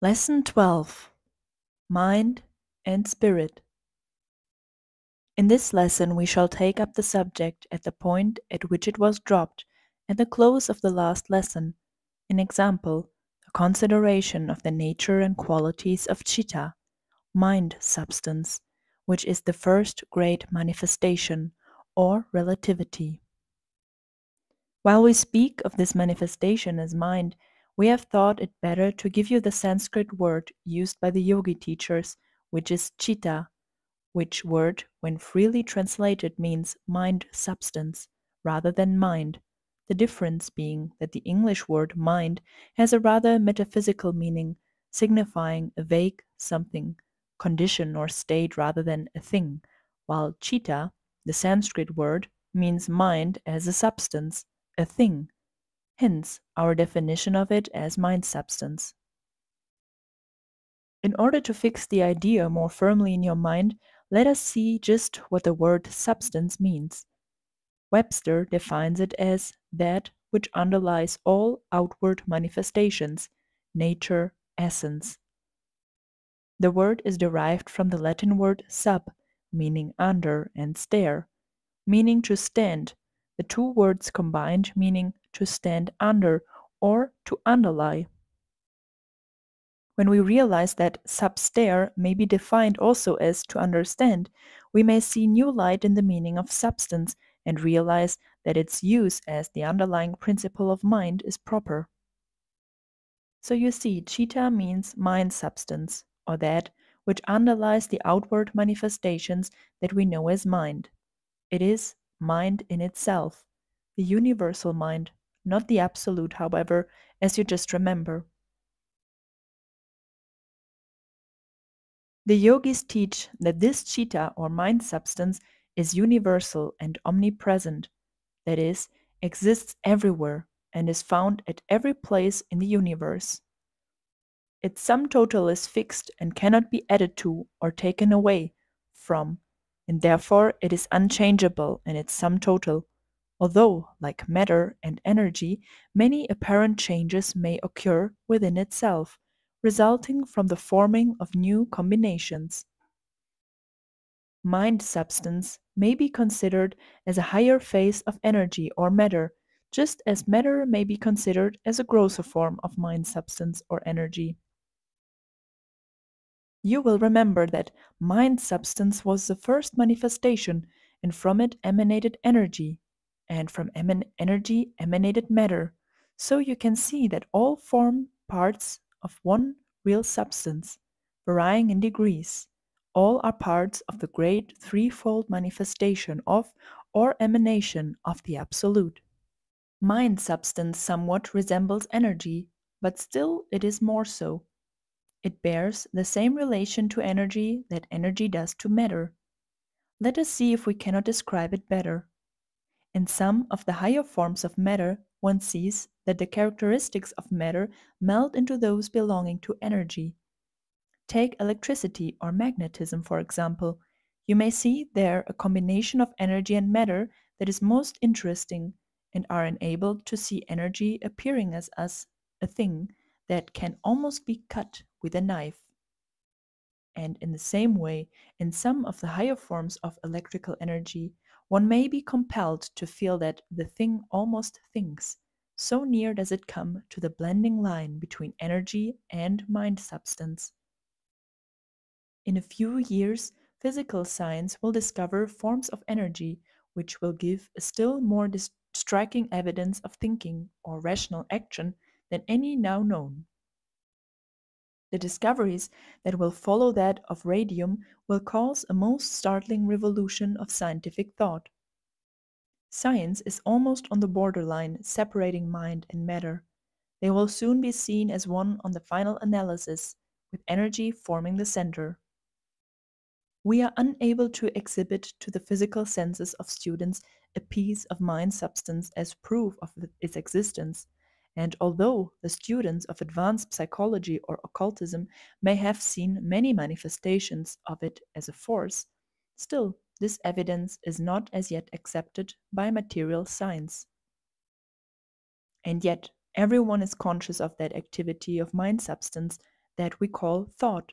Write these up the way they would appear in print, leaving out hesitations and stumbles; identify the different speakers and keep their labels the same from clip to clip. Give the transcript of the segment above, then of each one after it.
Speaker 1: Lesson 12. Mind and Spirit. In this lesson we shall take up the subject at the point at which it was dropped at the close of the last lesson. In example, a consideration of the nature and qualities of Chitta, mind substance, which is the first great manifestation, or relativity. While we speak of this manifestation as mind, we have thought it better to give you the Sanskrit word used by the yogi teachers, which is Chitta, which word, when freely translated, means mind substance rather than mind, the difference being that the English word mind has a rather metaphysical meaning, signifying a vague something, condition or state rather than a thing, while Chitta, the Sanskrit word, means mind as a substance, a thing, hence our definition of it as mind substance. In order to fix the idea more firmly in your mind, let us see just what the word substance means. Webster defines it as that which underlies all outward manifestations, nature, essence. The word is derived from the Latin word sub, meaning under, and stare, meaning to stand, the two words combined meaning to stand under or to underlie. When we realize that substare may be defined also as to understand, we may see new light in the meaning of substance and realize that its use as the underlying principle of mind is proper. So you see, Chitta means mind substance, or that which underlies the outward manifestations that we know as mind. It is mind in itself, the universal mind, not the absolute, however, as you just remember. The yogis teach that this Chitta or mind substance is universal and omnipresent, that is, exists everywhere and is found at every place in the universe. Its sum total is fixed and cannot be added to or taken away from, and therefore it is unchangeable in its sum total, although, like matter and energy, many apparent changes may occur within itself, resulting from the forming of new combinations. Mind substance may be considered as a higher phase of energy or matter, just as matter may be considered as a grosser form of mind substance or energy. You will remember that mind substance was the first manifestation, and from it emanated energy, and from energy emanated matter. So you can see that all form parts of one real substance, varying in degrees. All are parts of the great threefold manifestation of or emanation of the Absolute. Mind substance somewhat resembles energy, but still it is more so. It bears the same relation to energy that energy does to matter. Let us see if we cannot describe it better. In some of the higher forms of matter, one sees that the characteristics of matter melt into those belonging to energy. Take electricity or magnetism, for example. You may see there a combination of energy and matter that is most interesting, and are enabled to see energy appearing as us, a thing that can almost be cut with a knife. And in the same way, in some of the higher forms of electrical energy, one may be compelled to feel that the thing almost thinks, so near does it come to the blending line between energy and mind substance. In a few years, physical science will discover forms of energy which will give a still more striking evidence of thinking or rational action than any now known. The discoveries that will follow that of radium will cause a most startling revolution of scientific thought. Science is almost on the borderline separating mind and matter. They will soon be seen as one on the final analysis, with energy forming the center. We are unable to exhibit to the physical senses of students a piece of mind substance as proof of its existence, and although the students of advanced psychology or occultism may have seen many manifestations of it as a force, still this evidence is not as yet accepted by material science. And yet everyone is conscious of that activity of mind substance that we call thought.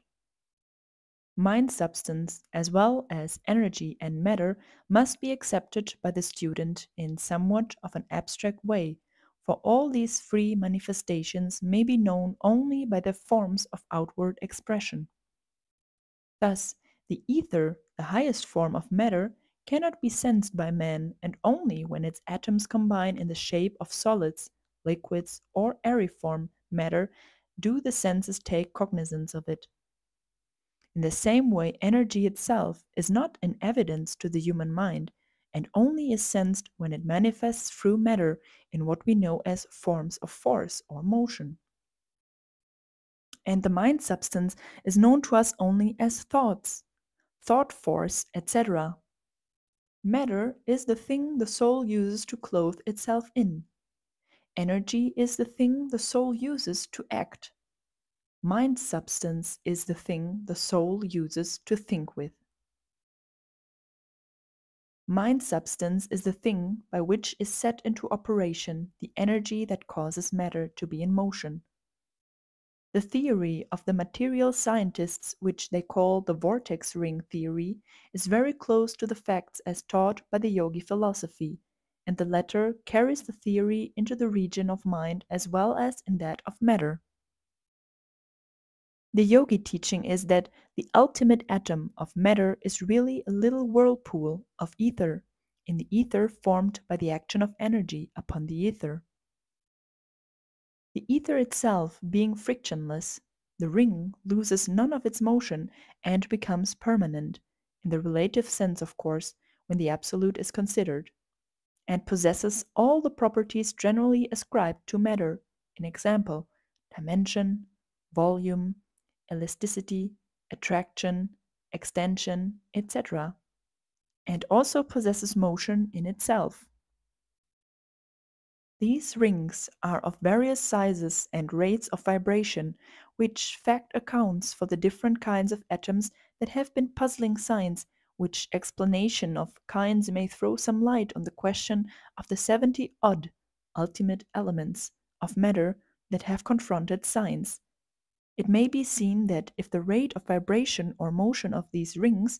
Speaker 1: Mind substance, as well as energy and matter, must be accepted by the student in somewhat of an abstract way, for all these free manifestations may be known only by their forms of outward expression. Thus, the ether, the highest form of matter, cannot be sensed by man, and only when its atoms combine in the shape of solids, liquids, or aeriform matter do the senses take cognizance of it. In the same way, energy itself is not in evidence to the human mind, and only is sensed when it manifests through matter in what we know as forms of force or motion. And the mind substance is known to us only as thoughts, thought force, etc. Matter is the thing the soul uses to clothe itself in. Energy is the thing the soul uses to act. Mind substance is the thing the soul uses to think with. Mind substance is the thing by which is set into operation the energy that causes matter to be in motion. The theory of the material scientists, which they call the vortex ring theory, is very close to the facts as taught by the Yogi philosophy, and the latter carries the theory into the region of mind as well as in that of matter. The Yogi teaching is that the ultimate atom of matter is really a little whirlpool of ether, in the ether formed by the action of energy upon the ether. The ether itself being frictionless, the ring loses none of its motion and becomes permanent, in the relative sense, of course, when the absolute is considered, and possesses all the properties generally ascribed to matter, in example, dimension, volume, elasticity, attraction, extension, etc., and also possesses motion in itself. These rings are of various sizes and rates of vibration, which fact accounts for the different kinds of atoms that have been puzzling science, which explanation of kinds may throw some light on the question of the 70 odd ultimate elements of matter that have confronted science. It may be seen that if the rate of vibration or motion of these rings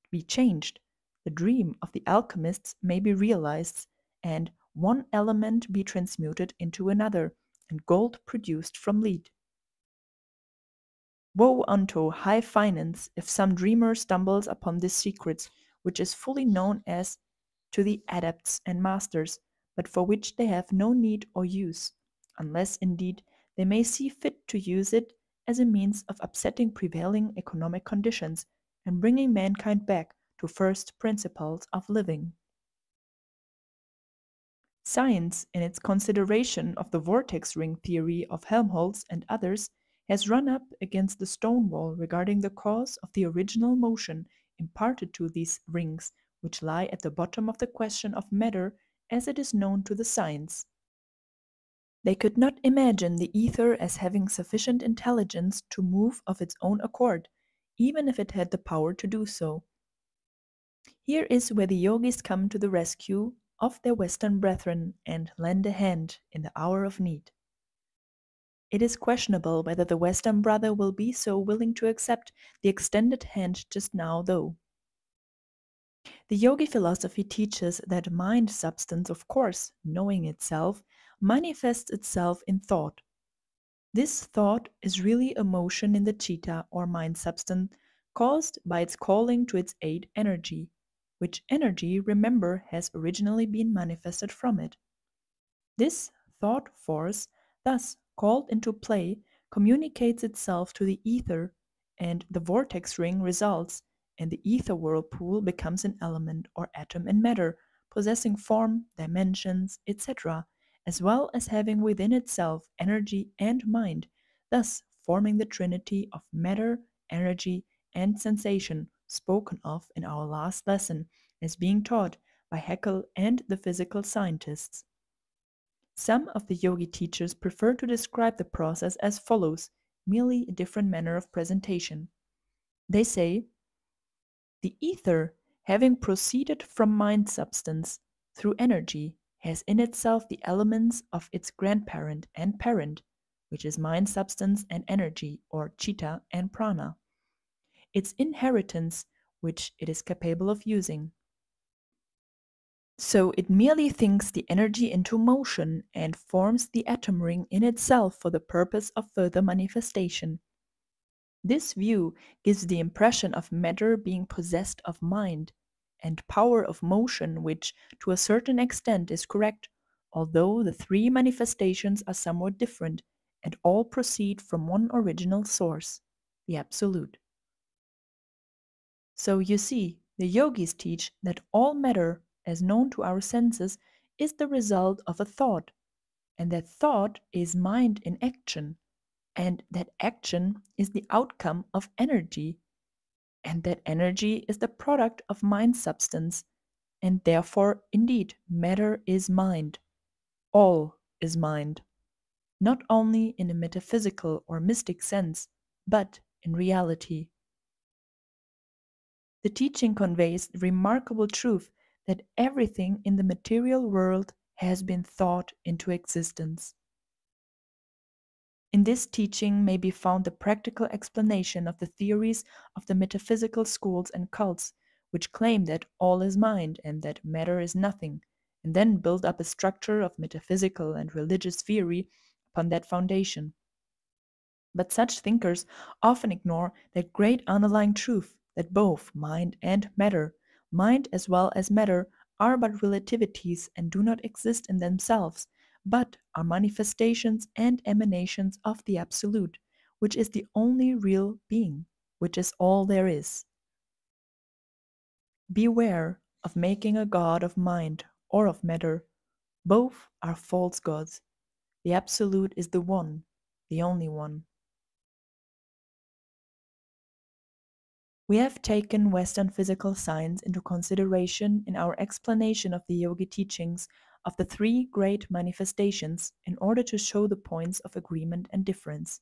Speaker 1: be changed, the dream of the alchemists may be realized, and one element be transmuted into another, and gold produced from lead. Woe unto high finance if some dreamer stumbles upon this secret, which is fully known as to the adepts and masters, but for which they have no need or use, unless indeed they may see fit to use it as a means of upsetting prevailing economic conditions and bringing mankind back to first principles of living. Science, in its consideration of the vortex ring theory of Helmholtz and others, has run up against the stone wall regarding the cause of the original motion imparted to these rings, which lie at the bottom of the question of matter as it is known to the science. They could not imagine the ether as having sufficient intelligence to move of its own accord, even if it had the power to do so. Here is where the yogis come to the rescue of their Western brethren and lend a hand in the hour of need. It is questionable whether the Western brother will be so willing to accept the extended hand just now, though. The yogi philosophy teaches that mind substance, of course, knowing itself, manifests itself in thought. This thought is really a motion in the chitta or mind substance caused by its calling to its aid energy, which energy, remember, has originally been manifested from it. This thought force, thus called into play, communicates itself to the ether, and the vortex ring results, and the ether whirlpool becomes an element or atom in matter, possessing form, dimensions, etc., as well as having within itself energy and mind, thus forming the trinity of matter, energy, and sensation spoken of in our last lesson as being taught by Haeckel and the physical scientists. Some of the yogi teachers prefer to describe the process as follows, merely a different manner of presentation. They say, the ether, having proceeded from mind substance through energy, has in itself the elements of its grandparent and parent, which is mind substance and energy, or Chitta and Prana, its inheritance, which it is capable of using. So it merely thinks the energy into motion and forms the atom ring in itself for the purpose of further manifestation. This view gives the impression of matter being possessed of mind and power of motion, which to a certain extent is correct, although the three manifestations are somewhat different and all proceed from one original source, the Absolute. So you see, the yogis teach that all matter, as known to our senses, is the result of a thought, and that thought is mind in action, and that action is the outcome of energy, and that energy is the product of mind substance, and therefore, indeed, matter is mind. All is mind, not only in a metaphysical or mystic sense, but in reality. The teaching conveys the remarkable truth that everything in the material world has been thought into existence. In this teaching may be found the practical explanation of the theories of the metaphysical schools and cults, which claim that all is mind and that matter is nothing, and then build up a structure of metaphysical and religious theory upon that foundation. But such thinkers often ignore that great underlying truth that both mind and matter, mind as well as matter, are but relativities and do not exist in themselves, but are manifestations and emanations of the Absolute, which is the only real being, which is all there is. Beware of making a god of mind or of matter. Both are false gods. The Absolute is the one, the only one. We have taken Western physical science into consideration in our explanation of the yogi teachings of the three great manifestations in order to show the points of agreement and difference,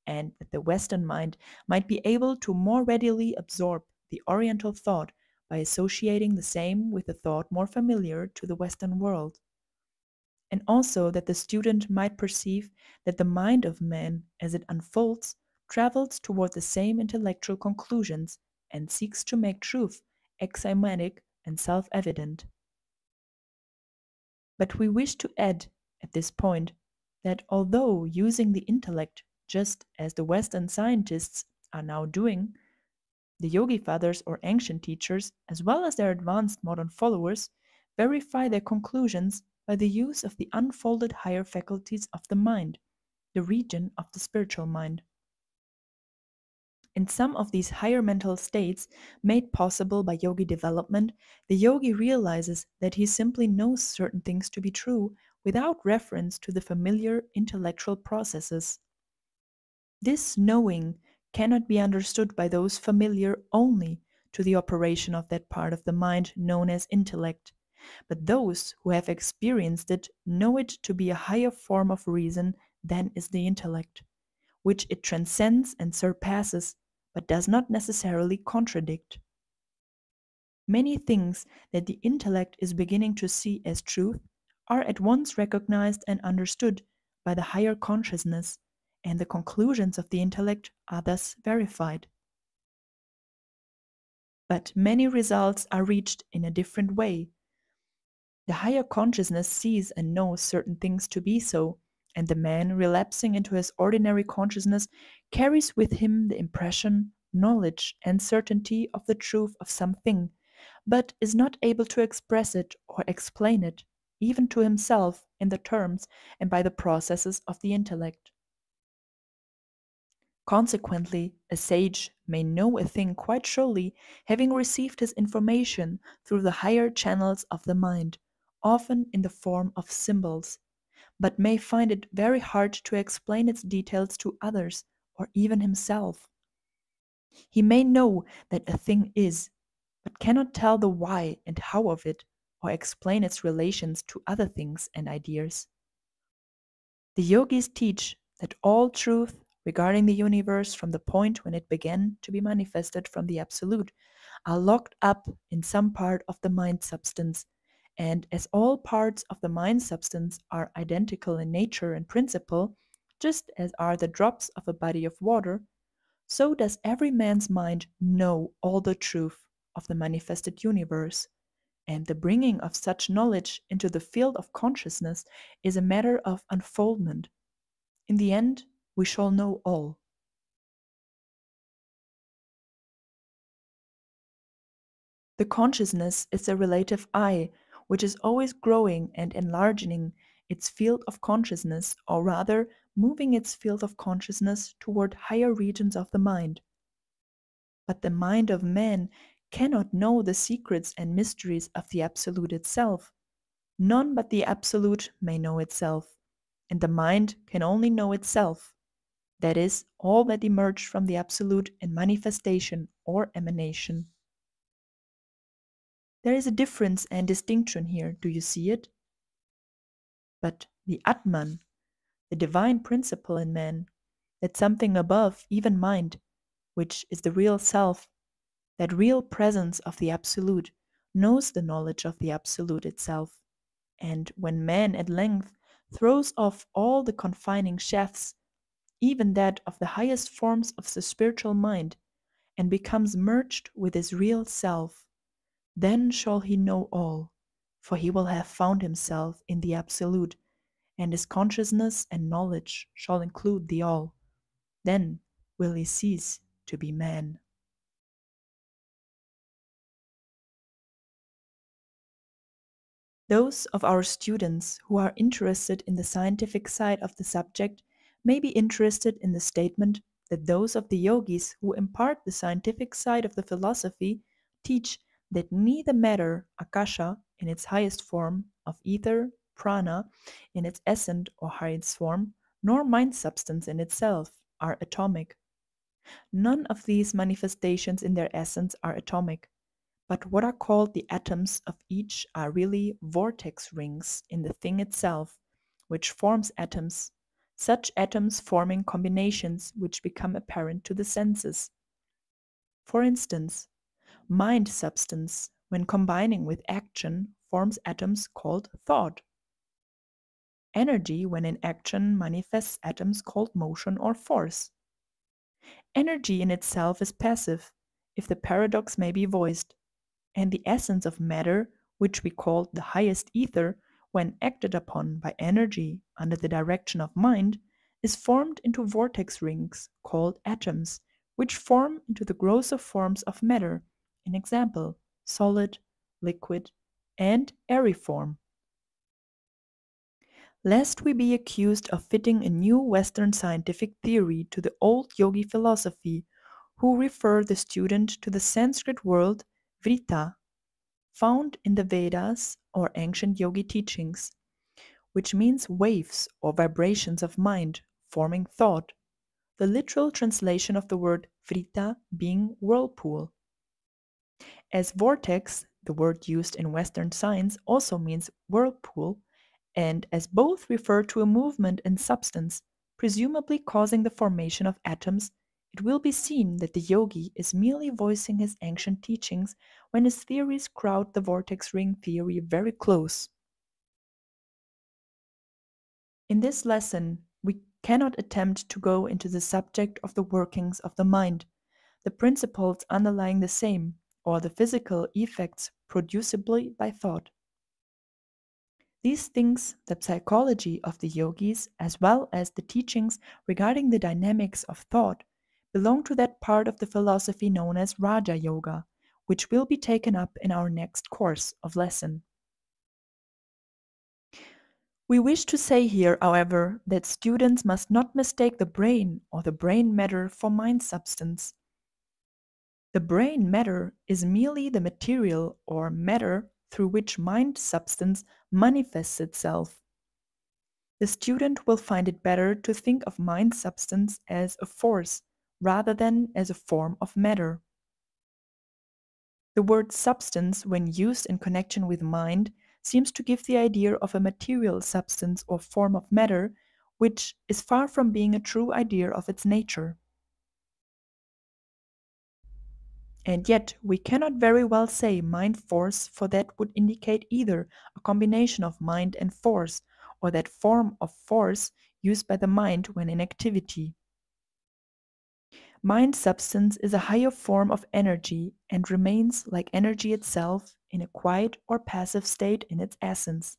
Speaker 1: and that the Western mind might be able to more readily absorb the Oriental thought by associating the same with a thought more familiar to the Western world, and also that the student might perceive that the mind of man, as it unfolds, travels toward the same intellectual conclusions and seeks to make truth axiomatic and self-evident. But we wish to add at this point that although using the intellect just as the Western scientists are now doing, the Yogi Fathers or ancient teachers, as well as their advanced modern followers, verify their conclusions by the use of the unfolded higher faculties of the mind, the region of the spiritual mind. In some of these higher mental states made possible by yogi development, the yogi realizes that he simply knows certain things to be true without reference to the familiar intellectual processes. This knowing cannot be understood by those familiar only to the operation of that part of the mind known as intellect, but those who have experienced it know it to be a higher form of reason than is the intellect, which it transcends and surpasses, but does not necessarily contradict. Many things that the intellect is beginning to see as truth are at once recognized and understood by the higher consciousness, and the conclusions of the intellect are thus verified. But many results are reached in a different way. The higher consciousness sees and knows certain things to be so, and the man relapsing into his ordinary consciousness carries with him the impression, knowledge, and certainty of the truth of something, but is not able to express it or explain it, even to himself, in the terms and by the processes of the intellect. Consequently, a sage may know a thing quite surely, having received his information through the higher channels of the mind, often in the form of symbols, but may find it very hard to explain its details to others, or even himself. He may know that a thing is, but cannot tell the why and how of it, or explain its relations to other things and ideas. The yogis teach that all truth regarding the universe from the point when it began to be manifested from the Absolute are locked up in some part of the mind substance, and as all parts of the mind substance are identical in nature and principle, Just as are the drops of a body of water, so does every man's mind know all the truth of the manifested universe, and the bringing of such knowledge into the field of consciousness is a matter of unfoldment. In the end, we shall know all. The consciousness is a relative I, which is always growing and enlarging its field of consciousness, or rather moving its field of consciousness toward higher regions of the mind. But the mind of man cannot know the secrets and mysteries of the Absolute itself. None but the Absolute may know itself, and the mind can only know itself, that is, all that emerged from the Absolute in manifestation or emanation. There is a difference and distinction here, do you see it? But the Atman, the divine principle in man, that something above even mind, which is the real self, that real presence of the Absolute, knows the knowledge of the Absolute itself. And when man at length throws off all the confining shafts, even that of the highest forms of the spiritual mind, and becomes merged with his real self, then shall he know all, for he will have found himself in the Absolute, and his consciousness and knowledge shall include the All. Then will he cease to be man. Those of our students who are interested in the scientific side of the subject may be interested in the statement that those of the yogis who impart the scientific side of the philosophy teach that neither matter, akasha, in its highest form, of ether, prana, in its essence or highest form, nor mind substance in itself, are atomic. None of these manifestations in their essence are atomic, but what are called the atoms of each are really vortex rings in the thing itself, which forms atoms, such atoms forming combinations which become apparent to the senses. For instance, mind substance, when combining with action, forms atoms called thought. Energy, when in action, manifests atoms called motion or force. Energy in itself is passive, if the paradox may be voiced, and the essence of matter, which we call the highest ether, when acted upon by energy under the direction of mind, is formed into vortex rings called atoms, which form into the grosser forms of matter, in example, solid, liquid, and aeriform. Lest we be accused of fitting a new Western scientific theory to the old yogi philosophy, who refer the student to the Sanskrit word vritta, found in the Vedas or ancient yogi teachings, which means waves or vibrations of mind forming thought, the literal translation of the word vritta being whirlpool. As vortex, the word used in Western science also means whirlpool, and as both refer to a movement in substance, presumably causing the formation of atoms, it will be seen that the yogi is merely voicing his ancient teachings when his theories crowd the vortex ring theory very close. In this lesson, we cannot attempt to go into the subject of the workings of the mind, the principles underlying the same, or the physical effects producible by thought. These things, the psychology of the yogis, as well as the teachings regarding the dynamics of thought, belong to that part of the philosophy known as Raja Yoga, which will be taken up in our next course of lesson. We wish to say here, however, that students must not mistake the brain or the brain matter for mind substance. The brain matter is merely the material or matter through which mind substance manifests itself. The student will find it better to think of mind substance as a force rather than as a form of matter. The word substance, when used in connection with mind, seems to give the idea of a material substance or form of matter, which is far from being a true idea of its nature. And yet, we cannot very well say mind force, for that would indicate either a combination of mind and force, or that form of force used by the mind when in activity. Mind substance is a higher form of energy and remains like energy itself in a quiet or passive state in its essence.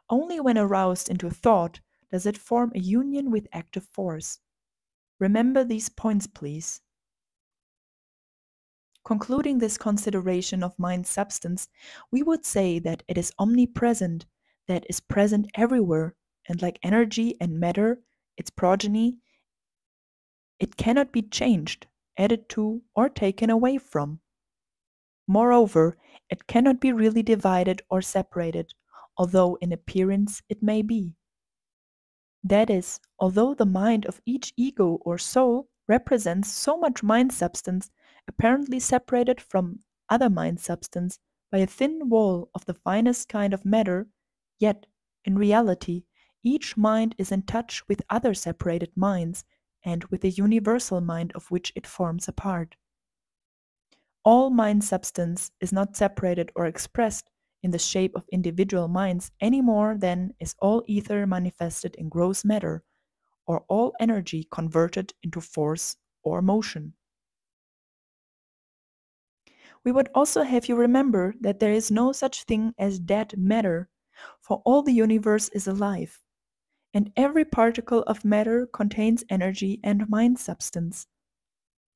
Speaker 1: Only when aroused into thought does it form a union with active force. Remember these points, please. Concluding this consideration of mind substance, we would say that it is omnipresent, that is present everywhere, and like energy and matter, its progeny, it cannot be changed, added to, or taken away from. Moreover, it cannot be really divided or separated, although in appearance it may be. That is, although the mind of each ego or soul represents so much mind substance, apparently separated from other mind substance by a thin wall of the finest kind of matter, yet, in reality, each mind is in touch with other separated minds and with the universal mind of which it forms a part. All mind substance is not separated or expressed in the shape of individual minds any more than is all ether manifested in gross matter, or all energy converted into force or motion. We would also have you remember that there is no such thing as dead matter, for all the universe is alive, and every particle of matter contains energy and mind substance.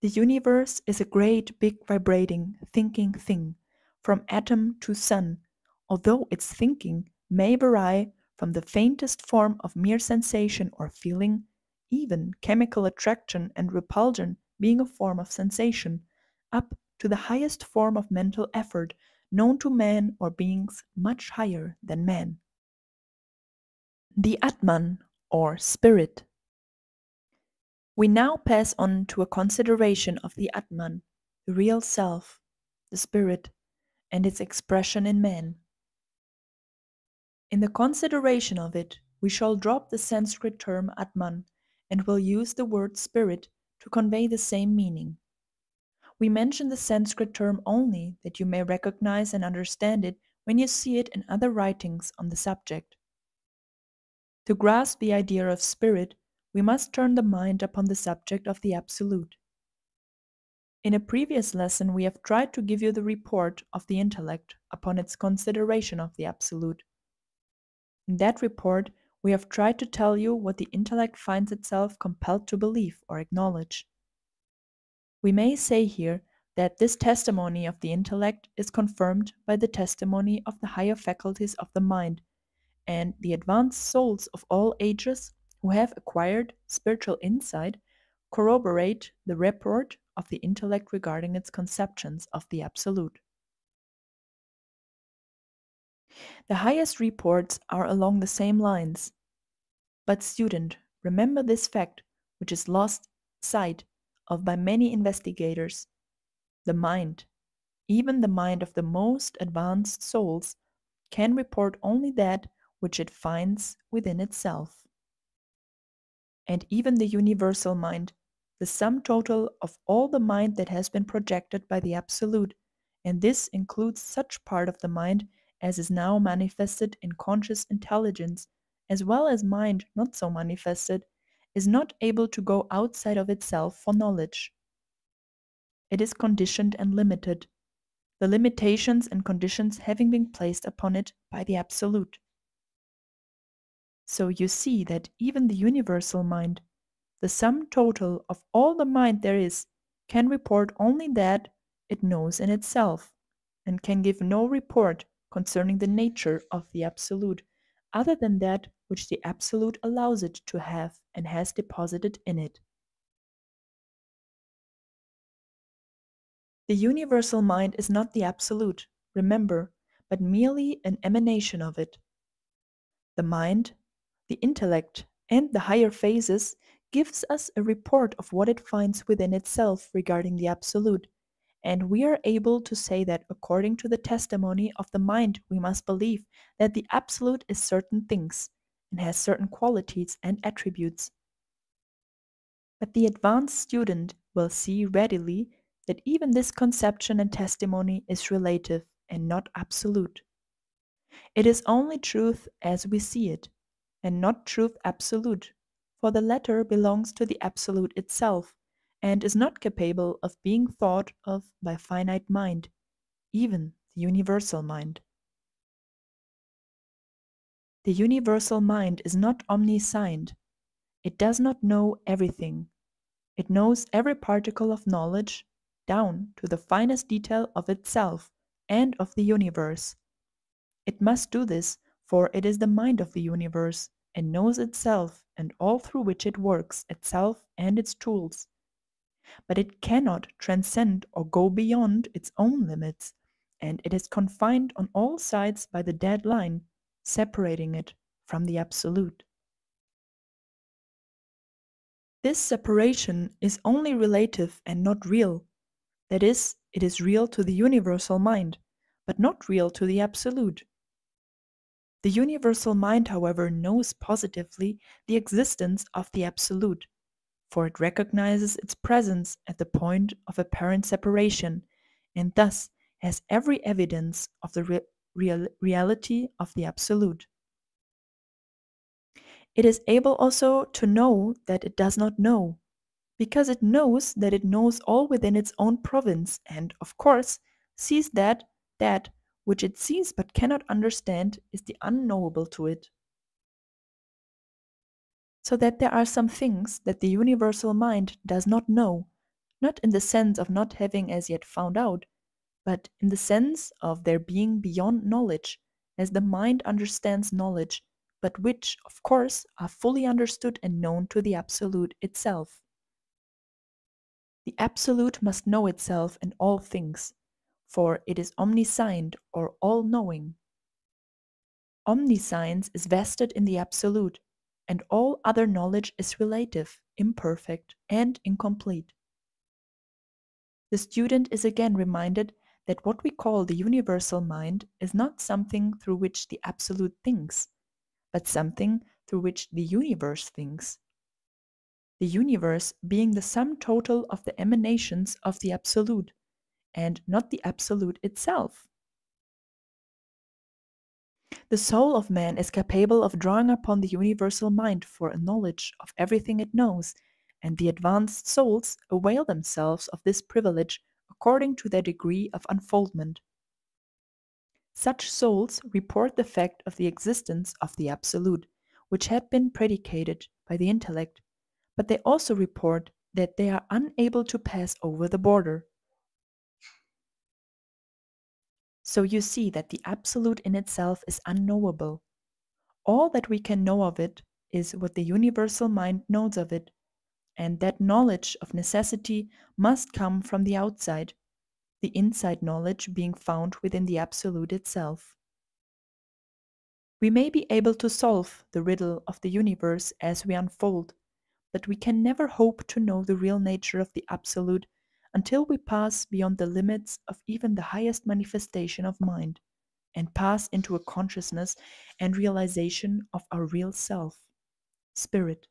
Speaker 1: The universe is a great, big, vibrating, thinking thing, from atom to sun, although its thinking may vary from the faintest form of mere sensation or feeling, even chemical attraction and repulsion being a form of sensation, up to the highest form of mental effort known to man or beings much higher than man. The Atman, or Spirit. We now pass on to a consideration of the Atman, the real self, the spirit, and its expression in man. In the consideration of it, we shall drop the Sanskrit term Atman and will use the word spirit to convey the same meaning. We mention the Sanskrit term only that you may recognize and understand it when you see it in other writings on the subject. To grasp the idea of spirit, we must turn the mind upon the subject of the Absolute. In a previous lesson, we have tried to give you the report of the intellect upon its consideration of the Absolute. In that report, we have tried to tell you what the intellect finds itself compelled to believe or acknowledge. We may say here that this testimony of the intellect is confirmed by the testimony of the higher faculties of the mind, and the advanced souls of all ages who have acquired spiritual insight corroborate the report of the intellect regarding its conceptions of the Absolute. The highest reports are along the same lines. But student, remember this fact, which is lost sight of by many investigators. The mind, even the mind of the most advanced souls, can report only that which it finds within itself. And even the universal mind, the sum total of all the mind that has been projected by the Absolute, and this includes such part of the mind as is now manifested in conscious intelligence, as well as mind not so manifested, is not able to go outside of itself for knowledge. It is conditioned and limited, the limitations and conditions having been placed upon it by the Absolute. So you see that even the universal mind, the sum total of all the mind there is, can report only that it knows in itself, and can give no report concerning the nature of the Absolute, other than that which the Absolute allows it to have and has deposited in it. The universal mind is not the Absolute, remember, but merely an emanation of it. The mind, the intellect, and the higher phases gives us a report of what it finds within itself regarding the Absolute, and we are able to say that according to the testimony of the mind we must believe that the Absolute is certain things, and has certain qualities and attributes. But the advanced student will see readily that even this conception and testimony is relative and not absolute. It is only truth as we see it, and not truth absolute, for the latter belongs to the absolute itself, and is not capable of being thought of by finite mind, even the universal mind. The universal mind is not omniscient. It does not know everything. It knows every particle of knowledge, down to the finest detail of itself and of the universe. It must do this, for it is the mind of the universe, and knows itself and all through which it works, itself and its tools. But it cannot transcend or go beyond its own limits, and it is confined on all sides by the dead line, separating it from the Absolute. This separation is only relative and not real. That is, it is real to the universal mind, but not real to the Absolute. The universal mind, however, knows positively the existence of the Absolute, for it recognizes its presence at the point of apparent separation, and thus has every evidence of the reality of the Absolute. It is able also to know that it does not know, because it knows that it knows all within its own province, and, of course, sees that which it sees but cannot understand is the unknowable to it. So that there are some things that the universal mind does not know, not in the sense of not having as yet found out, but in the sense of their being beyond knowledge, as the mind understands knowledge, but which, of course, are fully understood and known to the Absolute itself. The Absolute must know itself and all things, for it is omniscient or all-knowing. Omniscience is vested in the Absolute, and all other knowledge is relative, imperfect, and incomplete. The student is again reminded that what we call the universal mind is not something through which the Absolute thinks, but something through which the universe thinks. The universe being the sum total of the emanations of the Absolute, and not the Absolute itself. The soul of man is capable of drawing upon the universal mind for a knowledge of everything it knows, and the advanced souls avail themselves of this privilege according to their degree of unfoldment. Such souls report the fact of the existence of the Absolute, which had been predicated by the intellect, but they also report that they are unable to pass over the border. So you see that the Absolute in itself is unknowable. All that we can know of it is what the universal mind knows of it, and that knowledge of necessity must come from the outside, the inside knowledge being found within the Absolute itself. We may be able to solve the riddle of the universe as we unfold, but we can never hope to know the real nature of the Absolute until we pass beyond the limits of even the highest manifestation of mind, and pass into a consciousness and realization of our real self, spirit.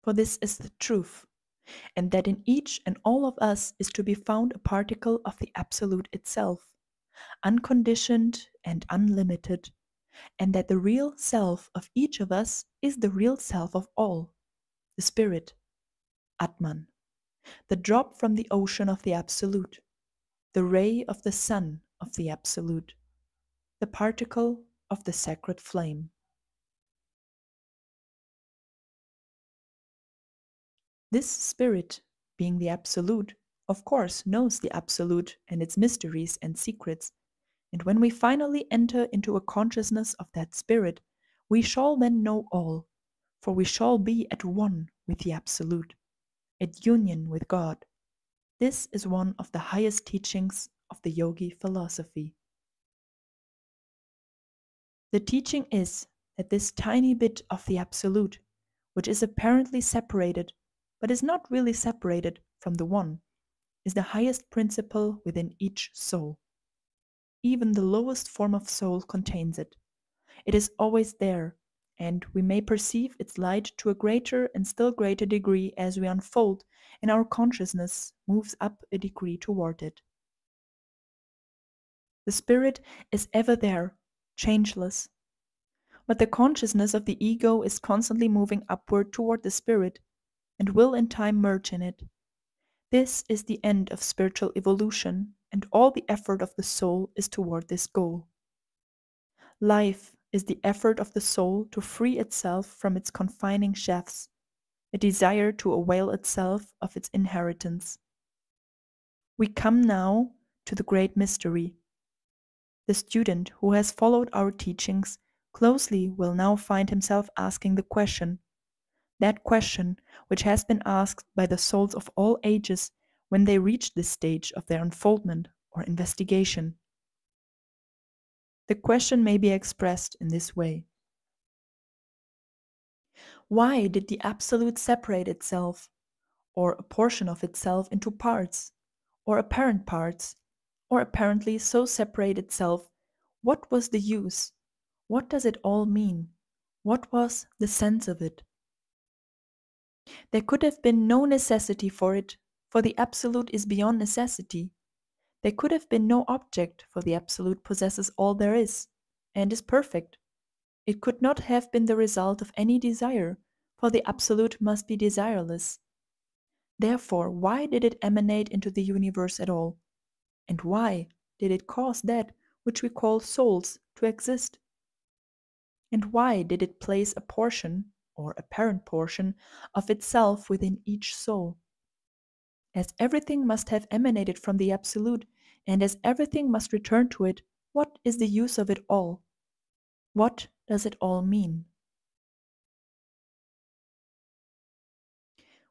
Speaker 1: For this is the truth, and that in each and all of us is to be found a particle of the Absolute itself, unconditioned and unlimited, and that the real self of each of us is the real self of all, the spirit, Atman, the drop from the ocean of the Absolute, the ray of the sun of the Absolute, the particle of the sacred flame. This spirit, being the Absolute, of course knows the Absolute and its mysteries and secrets, and when we finally enter into a consciousness of that spirit, we shall then know all, for we shall be at one with the Absolute, at union with God. This is one of the highest teachings of the Yogi philosophy. The teaching is that this tiny bit of the Absolute, which is apparently separated, but is not really separated from the One, is the highest principle within each soul. Even the lowest form of soul contains it. It is always there, and we may perceive its light to a greater and still greater degree as we unfold and our consciousness moves up a degree toward it. The spirit is ever there, changeless. But the consciousness of the ego is constantly moving upward toward the spirit and will in time merge in it. This is the end of spiritual evolution, and all the effort of the soul is toward this goal. Life is the effort of the soul to free itself from its confining shafts, a desire to avail itself of its inheritance. We come now to the great mystery. The student who has followed our teachings closely will now find himself asking the question, that question which has been asked by the souls of all ages when they reach this stage of their unfoldment or investigation. The question may be expressed in this way. Why did the Absolute separate itself, or a portion of itself, into parts, or apparent parts, or apparently so separate itself? What was the use? What does it all mean? What was the sense of it? There could have been no necessity for it, for the Absolute is beyond necessity. There could have been no object, for the Absolute possesses all there is, and is perfect. It could not have been the result of any desire, for the Absolute must be desireless. Therefore, why did it emanate into the universe at all? And why did it cause that which we call souls to exist? And why did it place a portion, or apparent portion, of itself within each soul? As everything must have emanated from the Absolute, and as everything must return to it, what is the use of it all? What does it all mean?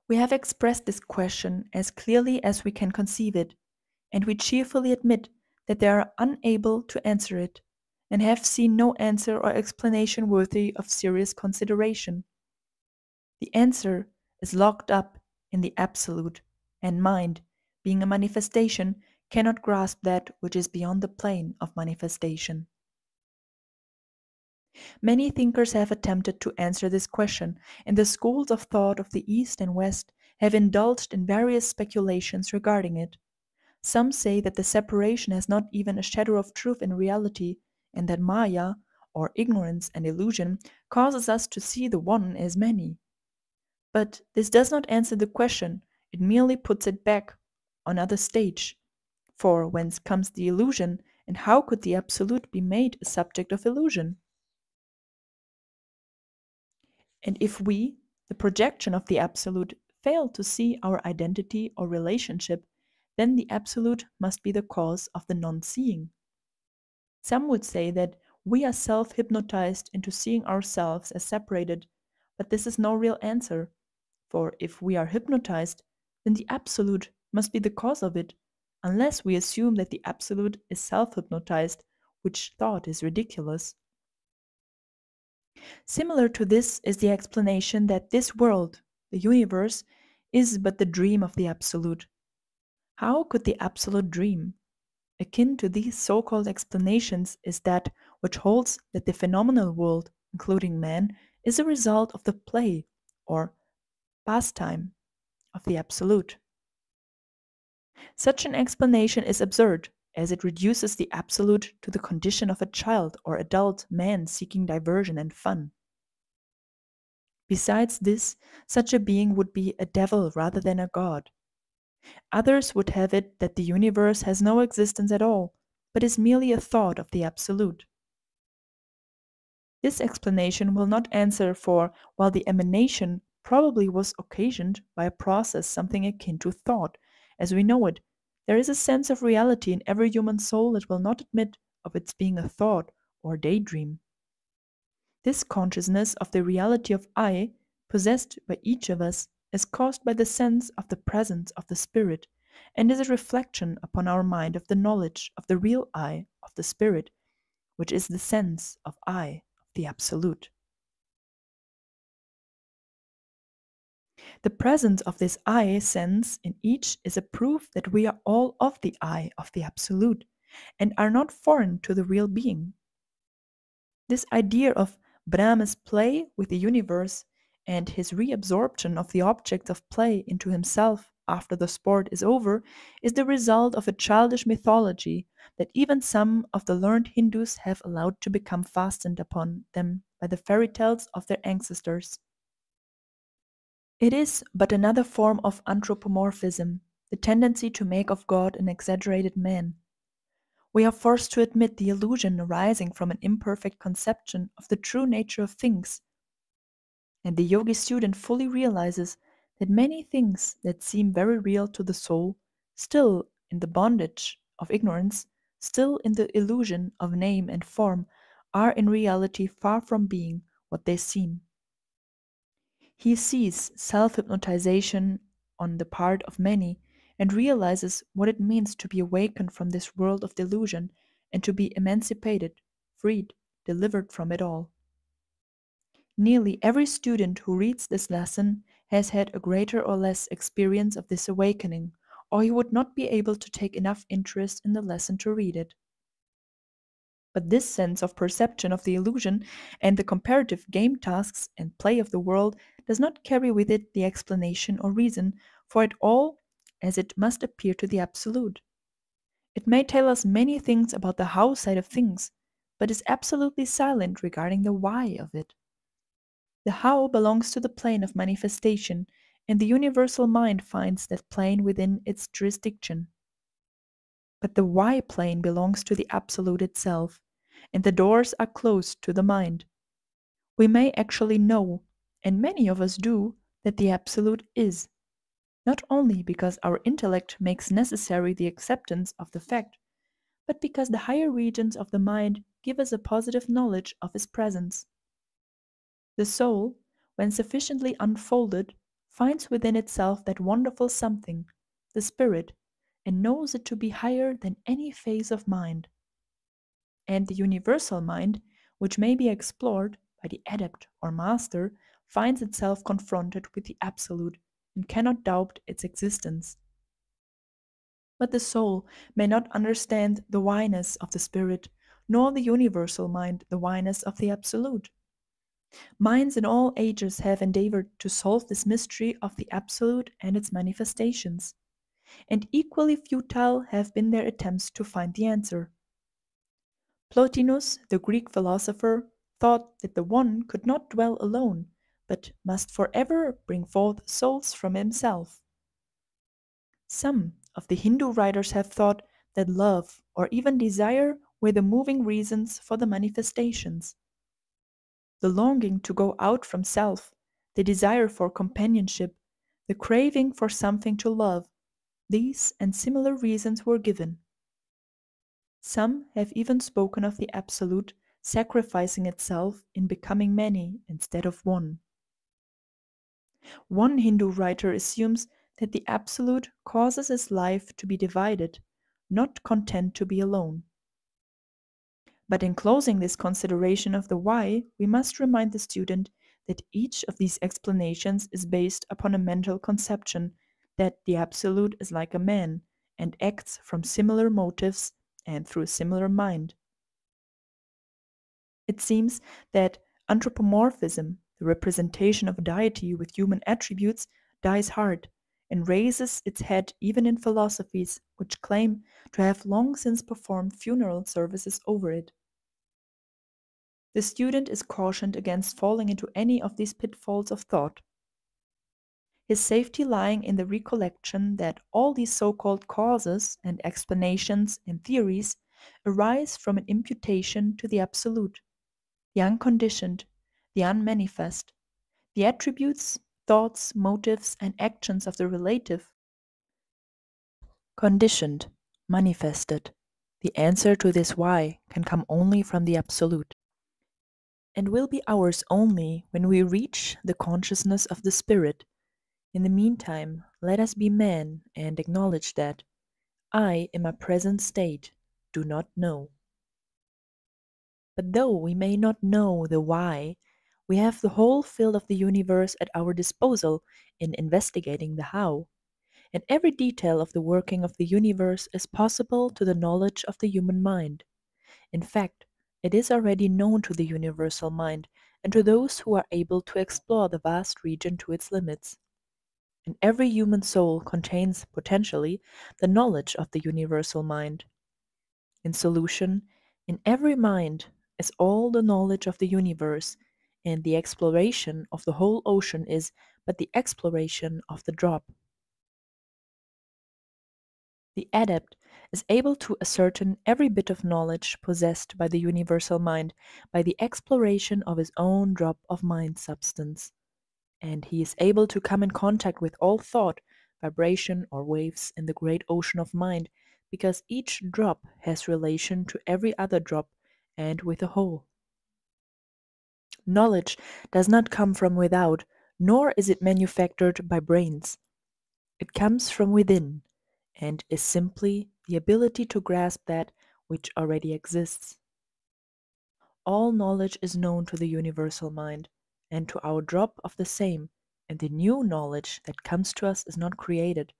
Speaker 1: We have expressed this question as clearly as we can conceive it, and we cheerfully admit that they are unable to answer it, and have seen no answer or explanation worthy of serious consideration. The answer is locked up in the Absolute, and mind, being a manifestation, cannot grasp that which is beyond the plane of manifestation. Many thinkers have attempted to answer this question, and the schools of thought of the East and West have indulged in various speculations regarding it. Some say that the separation has not even a shadow of truth in reality, and that Maya, or ignorance and illusion, causes us to see the one as many. But this does not answer the question, it merely puts it back on another stage. For whence comes the illusion, and how could the Absolute be made a subject of illusion? And if we, the projection of the Absolute, fail to see our identity or relationship, then the Absolute must be the cause of the non-seeing. Some would say that we are self-hypnotized into seeing ourselves as separated, but this is no real answer, for if we are hypnotized, then the Absolute must be the cause of it, unless we assume that the Absolute is self-hypnotized, which thought is ridiculous. Similar to this is the explanation that this world, the universe, is but the dream of the Absolute. How could the Absolute dream? Akin to these so-called explanations is that which holds that the phenomenal world, including man, is a result of the play, or pastime, of the Absolute. Such an explanation is absurd, as it reduces the Absolute to the condition of a child or adult man seeking diversion and fun. Besides this, such a being would be a devil rather than a god. Others would have it that the universe has no existence at all, but is merely a thought of the Absolute. This explanation will not answer, for while the emanation probably was occasioned by a process something akin to thought, as we know it, there is a sense of reality in every human soul that will not admit of its being a thought or daydream. This consciousness of the reality of I, possessed by each of us, is caused by the sense of the presence of the Spirit, and is a reflection upon our mind of the knowledge of the real I of the Spirit, which is the sense of I of the Absolute. The presence of this I sense in each is a proof that we are all of the I of the Absolute, and are not foreign to the real being. This idea of Brahma's play with the universe and his reabsorption of the object of play into himself after the sport is over is the result of a childish mythology that even some of the learned Hindus have allowed to become fastened upon them by the fairy tales of their ancestors. It is but another form of anthropomorphism, the tendency to make of God an exaggerated man. We are forced to admit the illusion arising from an imperfect conception of the true nature of things, and the yogi student fully realizes that many things that seem very real to the soul, still in the bondage of ignorance, still in the illusion of name and form, are in reality far from being what they seem. He sees self-hypnotization on the part of many and realizes what it means to be awakened from this world of delusion and to be emancipated, freed, delivered from it all. Nearly every student who reads this lesson has had a greater or less experience of this awakening, or he would not be able to take enough interest in the lesson to read it. But this sense of perception of the illusion and the comparative game tasks and play of the world does not carry with it the explanation or reason for it all as it must appear to the Absolute. It may tell us many things about the how side of things, but is absolutely silent regarding the why of it. The how belongs to the plane of manifestation, and the universal mind finds that plane within its jurisdiction. But the why plane belongs to the Absolute itself, and the doors are closed to the mind. We may actually know, and many of us do, that the Absolute is, not only because our intellect makes necessary the acceptance of the fact, but because the higher regions of the mind give us a positive knowledge of His presence. The soul, when sufficiently unfolded, finds within itself that wonderful something, the spirit, and knows it to be higher than any phase of mind. And the universal mind, which may be explored by the adept or master, finds itself confronted with the Absolute and cannot doubt its existence. But the soul may not understand the whyness of the spirit, nor the universal mind the whyness of the Absolute. Minds in all ages have endeavored to solve this mystery of the Absolute and its manifestations, and equally futile have been their attempts to find the answer. Plotinus, the Greek philosopher, thought that the One could not dwell alone, but must forever bring forth souls from himself. Some of the Hindu writers have thought that love or even desire were the moving reasons for the manifestations. The longing to go out from self, the desire for companionship, the craving for something to love, these and similar reasons were given. Some have even spoken of the Absolute sacrificing itself in becoming many instead of one. One Hindu writer assumes that the Absolute causes his life to be divided, not content to be alone. But in closing this consideration of the why, we must remind the student that each of these explanations is based upon a mental conception that the Absolute is like a man and acts from similar motives and through a similar mind. It seems that anthropomorphism, the representation of a deity with human attributes, dies hard and raises its head even in philosophies which claim to have long since performed funeral services over it. The student is cautioned against falling into any of these pitfalls of thought, his safety lying in the recollection that all these so-called causes and explanations and theories arise from an imputation to the Absolute, the unconditioned, the unmanifest, the attributes, thoughts, motives, and actions of the relative, conditioned, manifested. The answer to this why can come only from the Absolute, and will be ours only when we reach the consciousness of the Spirit. In the meantime, let us be men and acknowledge that I, in my present state, do not know. But though we may not know the why, we have the whole field of the universe at our disposal in investigating the how, and every detail of the working of the universe is possible to the knowledge of the human mind. In fact, it is already known to the universal mind and to those who are able to explore the vast region to its limits. and every human soul contains potentially the knowledge of the universal mind. In solution, in every mind is all the knowledge of the universe, and the exploration of the whole ocean is but the exploration of the drop. The adept is able to ascertain every bit of knowledge possessed by the universal mind by the exploration of his own drop of mind substance, and he is able to come in contact with all thought, vibration, or waves in the great ocean of mind, because each drop has relation to every other drop and with the whole. Knowledge does not come from without, nor is it manufactured by brains. It comes from within, and is simply the ability to grasp that which already exists. All knowledge is known to the universal mind, and to our drop of the same, and the new knowledge that comes to us is not created,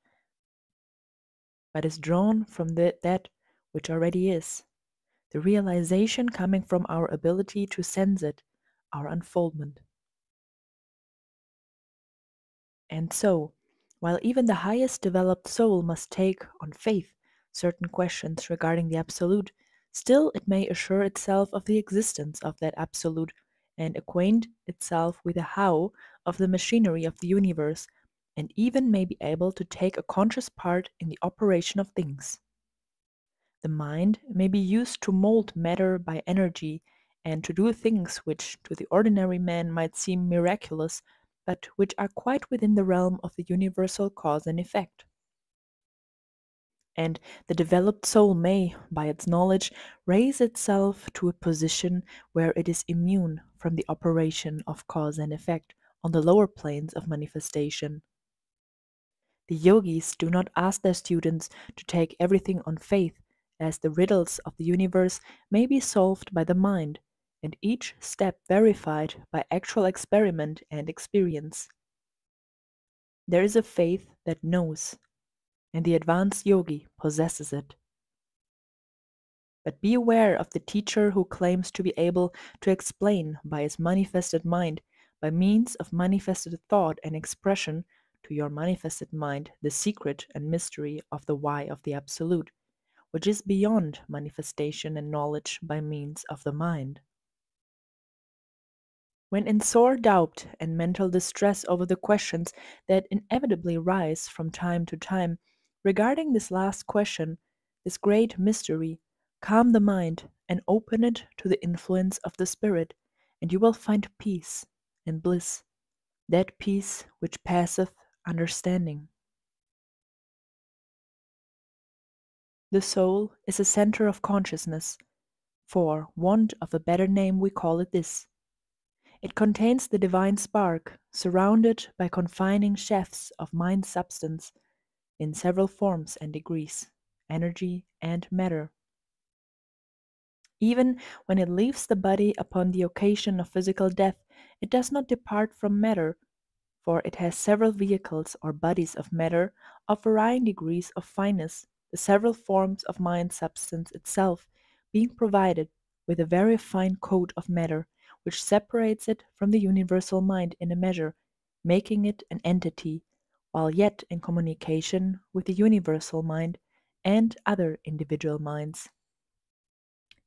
Speaker 1: but is drawn from that which already is, the realization coming from our ability to sense it, our unfoldment. And so, while even the highest developed soul must take on faith certain questions regarding the Absolute, still it may assure itself of the existence of that Absolute and acquaint itself with the how of the machinery of the universe, and even may be able to take a conscious part in the operation of things. The mind may be used to mold matter by energy and to do things which to the ordinary man might seem miraculous, but which are quite within the realm of the universal cause and effect. And the developed soul may, by its knowledge, raise itself to a position where it is immune from the operation of cause and effect on the lower planes of manifestation. The yogis do not ask their students to take everything on faith, as the riddles of the universe may be solved by the mind, and each step verified by actual experiment and experience. There is a faith that knows, and the advanced yogi possesses it. But be aware of the teacher who claims to be able to explain by his manifested mind, by means of manifested thought and expression, to your manifested mind the secret and mystery of the why of the Absolute, which is beyond manifestation and knowledge by means of the mind. When in sore doubt and mental distress over the questions that inevitably rise from time to time regarding this last question, this great mystery, calm the mind and open it to the influence of the Spirit, and you will find peace and bliss, that peace which passeth understanding. The soul is a center of consciousness. For want of a better name we call it this. It contains the divine spark, surrounded by confining shafts of mind substance in several forms and degrees, energy and matter. Even when it leaves the body upon the occasion of physical death, it does not depart from matter, for it has several vehicles or bodies of matter of varying degrees of fineness, the several forms of mind substance itself being provided with a very fine coat of matter, which separates it from the universal mind in a measure, making it an entity, while yet in communication with the universal mind and other individual minds.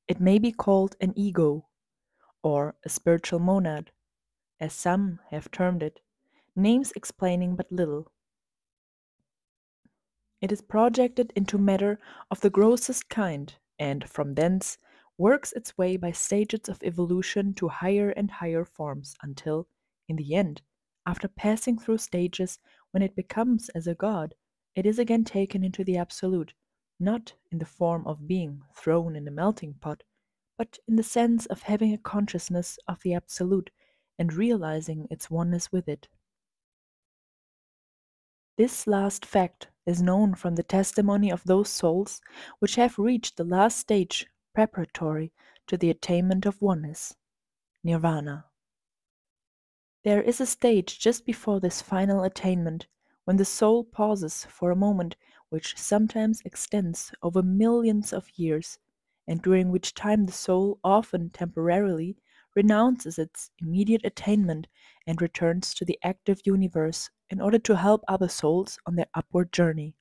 Speaker 1: It may be called an ego, or a spiritual monad, as some have termed it, names explaining but little. It is projected into matter of the grossest kind, and from thence works its way by stages of evolution to higher and higher forms until, in the end, after passing through stages when it becomes as a god, it is again taken into the Absolute, not in the form of being thrown in a melting pot, but in the sense of having a consciousness of the Absolute and realizing its oneness with it. This last fact is known from the testimony of those souls which have reached the last stage preparatory to the attainment of oneness, nirvana. There is a stage just before this final attainment when the soul pauses for a moment which sometimes extends over millions of years, and during which time the soul often temporarily renounces its immediate attainment and returns to the active universe in order to help other souls on their upward journey.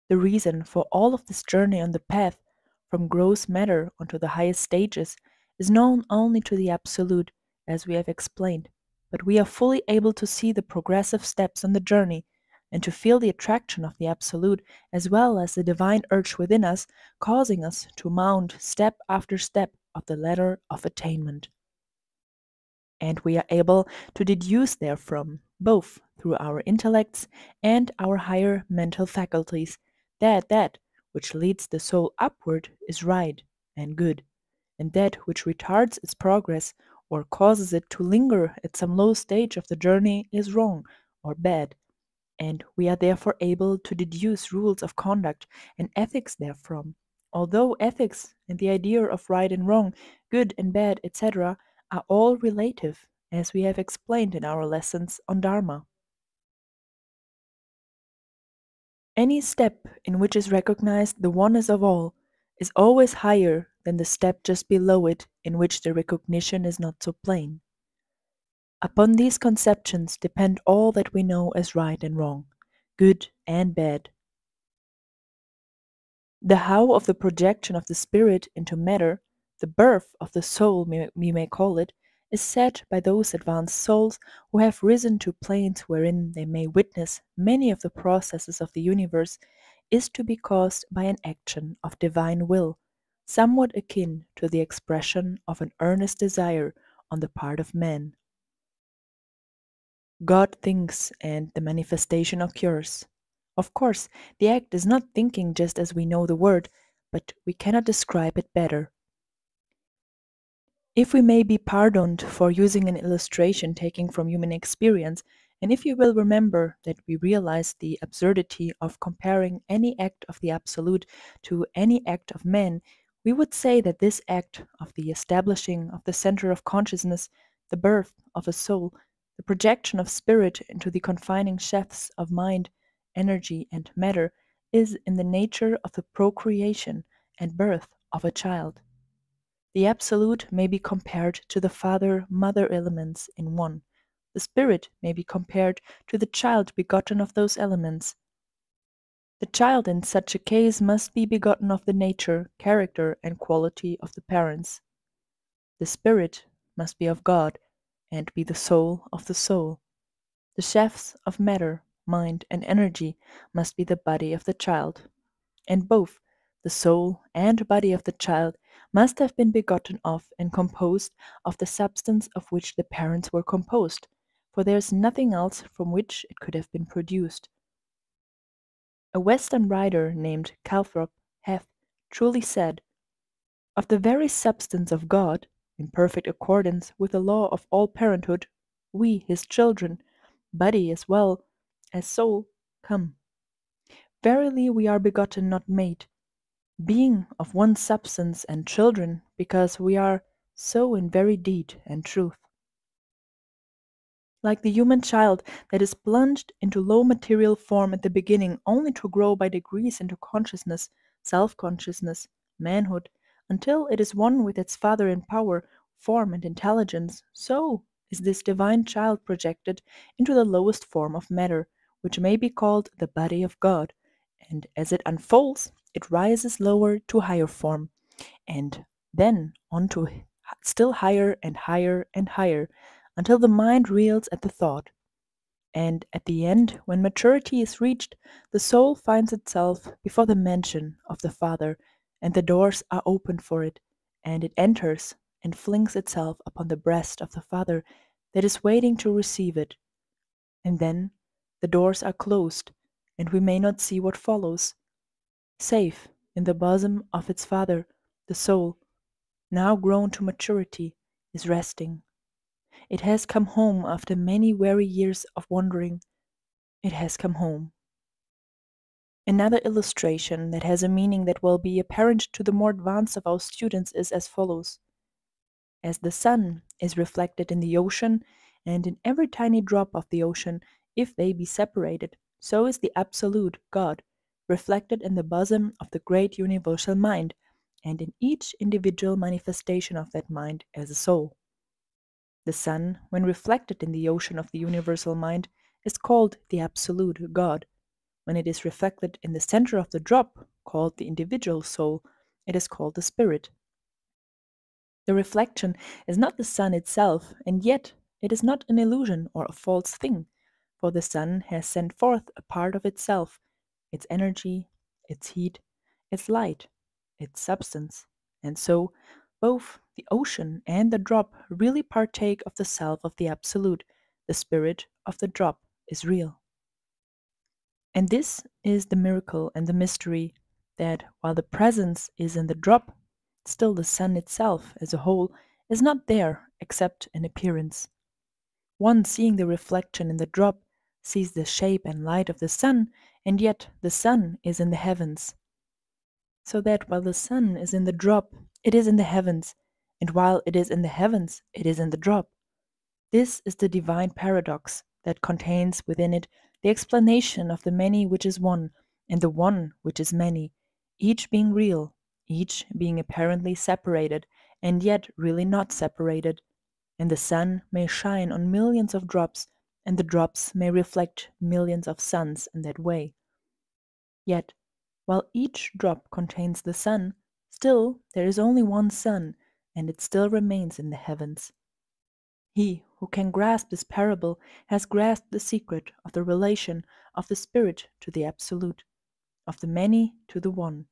Speaker 1: The reason for all of this journey on the path from gross matter onto the highest stages is known only to the Absolute, as we have explained, but we are fully able to see the progressive steps on the journey and to feel the attraction of the Absolute as well as the divine urge within us, causing us to mount step after step of the ladder of attainment. And we are able to deduce therefrom, both through our intellects and our higher mental faculties, that which leads the soul upward is right and good, and that which retards its progress or causes it to linger at some low stage of the journey is wrong or bad, and we are therefore able to deduce rules of conduct and ethics therefrom. Although ethics and the idea of right and wrong, good and bad, etc., are all relative, as we have explained in our lessons on Dharma. Any step in which is recognized the oneness of all is always higher than the step just below it in which the recognition is not so plain. Upon these conceptions depend all that we know as right and wrong, good and bad. The how of the projection of the spirit into matter, the birth of the soul we may call it, is said by those advanced souls who have risen to planes wherein they may witness many of the processes of the universe, is to be caused by an action of divine will, somewhat akin to the expression of an earnest desire on the part of man. God thinks and the manifestation occurs. Of course, the act is not thinking just as we know the word, but we cannot describe it better. If we may be pardoned for using an illustration taken from human experience, and if you will remember that we realized the absurdity of comparing any act of the Absolute to any act of man, we would say that this act of the establishing of the center of consciousness, the birth of a soul, the projection of spirit into the confining shafts of mind, energy, and matter, is in the nature of the procreation and birth of a child. The Absolute may be compared to the father-mother elements in one. The spirit may be compared to the child begotten of those elements. The child in such a case must be begotten of the nature, character, and quality of the parents. The spirit must be of God, and be the soul of the soul. The shafts of matter, mind, and energy must be the body of the child. And both the soul and body of the child must have been begotten of and composed of the substance of which the parents were composed, for there is nothing else from which it could have been produced. A Western writer named Calthrop hath truly said, "Of the very substance of God, in perfect accordance with the law of all parenthood, we, his children, body as well as soul, come. Verily we are begotten, not made, being of one substance and children, because we are so in very deed and truth." Like the human child that is plunged into low material form at the beginning, only to grow by degrees into consciousness, self-consciousness, manhood, until it is one with its Father in power, form, and intelligence, so is this divine child projected into the lowest form of matter, which may be called the body of God, and as it unfolds, it rises lower to higher form, and then on to still higher and higher and higher, until the mind reels at the thought. And at the end, when maturity is reached, the soul finds itself before the mansion of the Father, and the doors are opened for it, and it enters and flings itself upon the breast of the Father that is waiting to receive it. And then the doors are closed, and we may not see what follows. Safe in the bosom of its Father, the soul, now grown to maturity, is resting. It has come home after many weary years of wandering. It has come home. Another illustration that has a meaning that will be apparent to the more advanced of our students is as follows. As the sun is reflected in the ocean, and in every tiny drop of the ocean, if they be separated, so is the Absolute, God, reflected in the bosom of the great universal mind, and in each individual manifestation of that mind as a soul. The sun, when reflected in the ocean of the universal mind, is called the Absolute God. When it is reflected in the center of the drop, called the individual soul, it is called the spirit. The reflection is not the sun itself, and yet it is not an illusion or a false thing, for the sun has sent forth a part of itself, its energy, its heat, its light, its substance, and so both the ocean and the drop really partake of the self of the Absolute. The spirit of the drop is real. And this is the miracle and the mystery, that while the presence is in the drop, still the sun itself as a whole is not there except in appearance. One seeing the reflection in the drop sees the shape and light of the sun, and yet the sun is in the heavens. So that while the sun is in the drop, it is in the heavens, and while it is in the heavens, it is in the drop. This is the divine paradox that contains within it the explanation of the many which is one, and the one which is many, each being real, each being apparently separated, and yet really not separated. And the sun may shine on millions of drops, and the drops may reflect millions of suns in that way. Yet, while each drop contains the sun, still there is only one sun, and it still remains in the heavens. He who can grasp this parable has grasped the secret of the relation of the spirit to the Absolute, of the many to the one.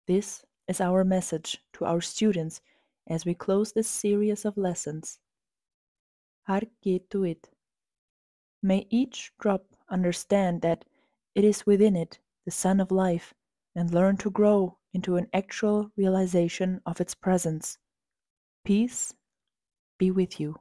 Speaker 1: This is our message to our students as we close this series of lessons. Harketuit. May each drop understand that it is within it the sun of life, and learn to grow into an actual realization of its presence. Peace be with you.